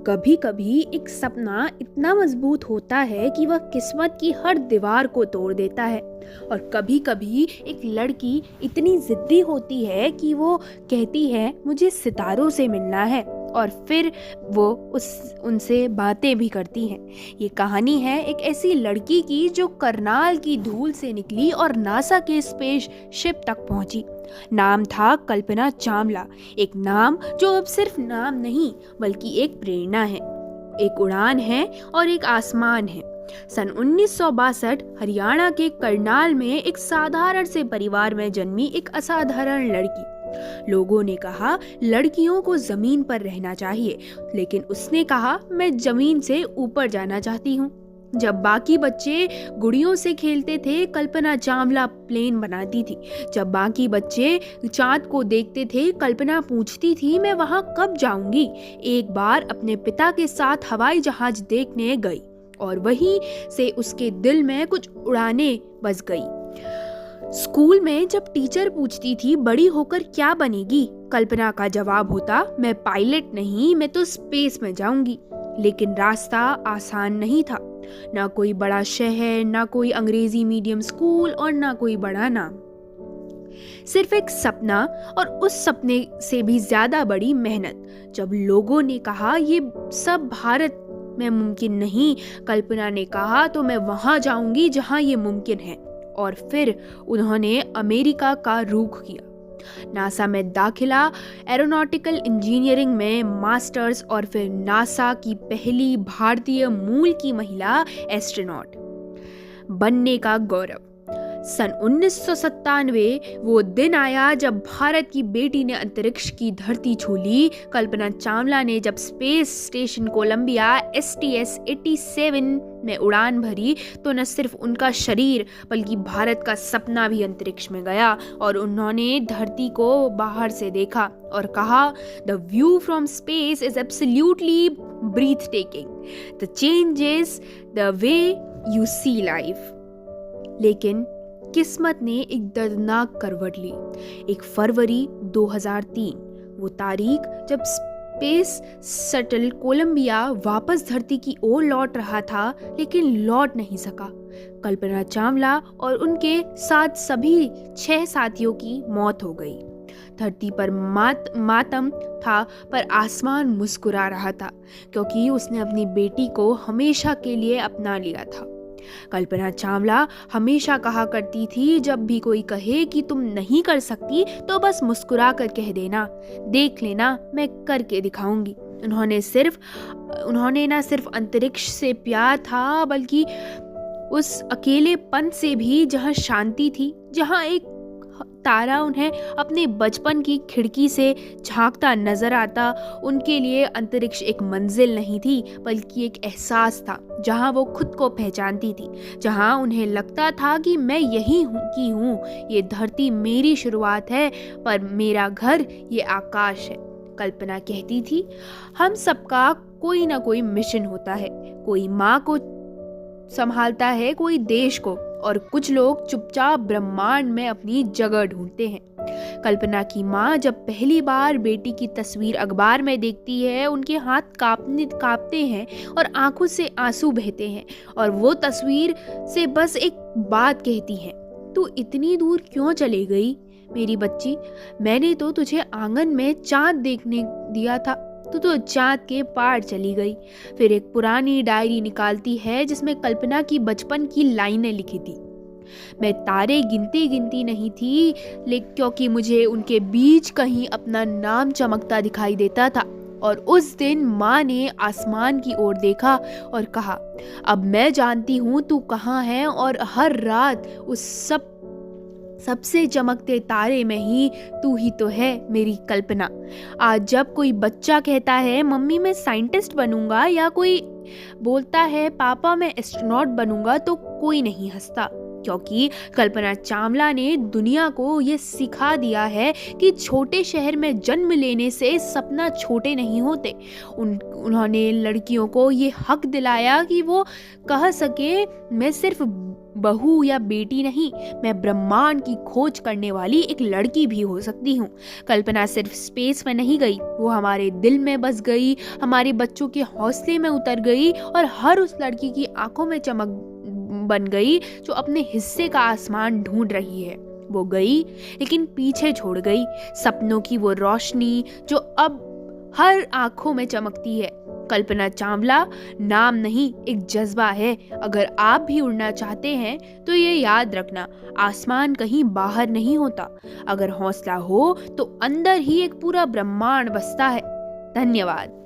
कभी कभी एक सपना इतना मजबूत होता है कि वह किस्मत की हर दीवार को तोड़ देता है। और कभी कभी एक लड़की इतनी जिद्दी होती है कि वो कहती है मुझे सितारों से मिलना है, और फिर वो उनसे बातें भी करती हैं। ये कहानी है एक ऐसी लड़की की जो करनाल की धूल से निकली और नासा के स्पेस शिप तक पहुंची। नाम था कल्पना चावला। एक नाम जो अब सिर्फ नाम नहीं बल्कि एक प्रेरणा है, एक उड़ान है और एक आसमान है। सन 1962 हरियाणा के करनाल में एक साधारण से परिवार में जन्मी एक असाधारण लड़की। लोगों ने कहा लड़कियों को जमीन पर रहना चाहिए, लेकिन उसने कहा मैं जमीन से ऊपर जाना चाहती हूँ। जब बाकी बच्चे गुड़ियों से खेलते थे, कल्पना चावला प्लेन बनाती थी। जब बाकी बच्चे चांद को देखते थे, कल्पना पूछती थी मैं वहां कब जाऊंगी। एक बार अपने पिता के साथ हवाई जहाज देखने गई और वहीं से उसके दिल में कुछ उड़ानें बज गई। स्कूल में जब टीचर पूछती थी बड़ी होकर क्या बनेगी, कल्पना का जवाब होता मैं पायलट नहीं, मैं तो स्पेस में जाऊंगी। लेकिन रास्ता आसान नहीं था। ना कोई बड़ा शहर, ना कोई अंग्रेजी मीडियम स्कूल और ना कोई बड़ा नाम। सिर्फ एक सपना, और उस सपने से भी ज्यादा बड़ी मेहनत। जब लोगों ने कहा ये सब भारत में मुमकिन नहीं, कल्पना ने कहा तो मैं वहां जाऊंगी जहां ये मुमकिन है। और फिर उन्होंने अमेरिका का रुख किया। नासा में दाखिला, एरोनॉटिकल इंजीनियरिंग में मास्टर्स और फिर नासा की पहली भारतीय मूल की महिला एस्ट्रोनॉट बनने का गौरव। सन 1997 वो दिन आया जब भारत की बेटी ने अंतरिक्ष की धरती छू ली। कल्पना चावला ने जब स्पेस स्टेशन कोलंबिया STS-87 में उड़ान भरी तो न सिर्फ उनका शरीर बल्कि भारत का सपना भी अंतरिक्ष में गया। और उन्होंने धरती को बाहर से देखा और कहा the view from space is absolutely breathtaking, the changes the way you see life. लेकिन किस्मत ने एक दर्दनाक करवट ली। 1 फरवरी 2003 वो तारीख जब स्पेस शटल कोलंबिया वापस धरती की ओर लौट रहा था, लेकिन लौट नहीं सका। कल्पना चावला और उनके साथ सभी 6 साथियों की मौत हो गई। धरती पर मातम था, पर आसमान मुस्कुरा रहा था, क्योंकि उसने अपनी बेटी को हमेशा के लिए अपना लिया था। कल्पना चावला हमेशा कहा करती थी जब भी कोई कहे कि तुम नहीं कर सकती तो बस मुस्कुरा कर कह देना, देख लेना मैं करके दिखाऊंगी। उन्होंने ना सिर्फ अंतरिक्ष से प्यार था बल्कि उस अकेलेपन से भी जहां शांति थी, जहां एक तारा उन्हें अपने बचपन की खिड़की से झांकता नजर आता। उनके लिए अंतरिक्ष एक मंजिल नहीं थी बल्कि एक एहसास था, जहां वो खुद को पहचानती थी, जहां उन्हें लगता था कि मैं यही हूँ, ये धरती मेरी शुरुआत है पर मेरा घर ये आकाश है। कल्पना कहती थी हम सबका कोई ना कोई मिशन होता है, कोई माँ को संभालता है, कोई देश को, और कुछ लोग चुपचाप ब्रह्मांड में अपनी जगह ढूंढते हैं। कल्पना की माँ जब पहली बार बेटी की तस्वीर अखबार में देखती है, उनके हाथ कांपते हैं और आंखों से आंसू बहते हैं, और वो तस्वीर से बस एक बात कहती है तू इतनी दूर क्यों चली गई मेरी बच्ची, मैंने तो तुझे आंगन में चांद देखने दिया था, तू तो चांद के पार चली गई। फिर एक पुरानी डायरी निकालती है जिसमें कल्पना की बचपन की लाइनें लिखी थी। मैं तारे गिनती नहीं थी, लेकिन क्योंकि मुझे उनके बीच कहीं अपना नाम चमकता दिखाई देता था। और उस दिन माँ ने आसमान की ओर देखा और कहा अब मैं जानती हूँ तू कहाँ है, और हर रात उस सबसे चमकते तारे में ही तू ही तो है मेरी कल्पना। आज जब कोई बच्चा कहता है मम्मी मैं साइंटिस्ट बनूंगा, या कोई बोलता है पापा मैं एस्ट्रोनॉट बनूंगा, तो कोई नहीं हंसता, क्योंकि कल्पना चावला ने दुनिया को ये सिखा दिया है कि छोटे शहर में जन्म लेने से सपना छोटे नहीं होते। उन्होंने लड़कियों को ये हक दिलाया कि वो कह सके, मैं सिर्फ बहू या बेटी नहीं, मैं ब्रह्मांड की खोज करने वाली एक लड़की भी हो सकती हूँ। कल्पना सिर्फ स्पेस में नहीं गई, वो हमारे दिल में बस गई, हमारे बच्चों के हौसले में उतर गई और हर उस लड़की की आंखों में चमक बन गई जो अपने हिस्से का आसमान ढूंढ रही है। वो गई लेकिन पीछे छोड़ गई सपनों की वो रोशनी जो अब हर आंखों में चमकती है। कल्पना चावला नाम नहीं, एक जज्बा है। अगर आप भी उड़ना चाहते हैं तो ये याद रखना, आसमान कहीं बाहर नहीं होता। अगर हौसला हो तो अंदर ही एक पूरा ब्रह्मांड बसता है। धन्यवाद।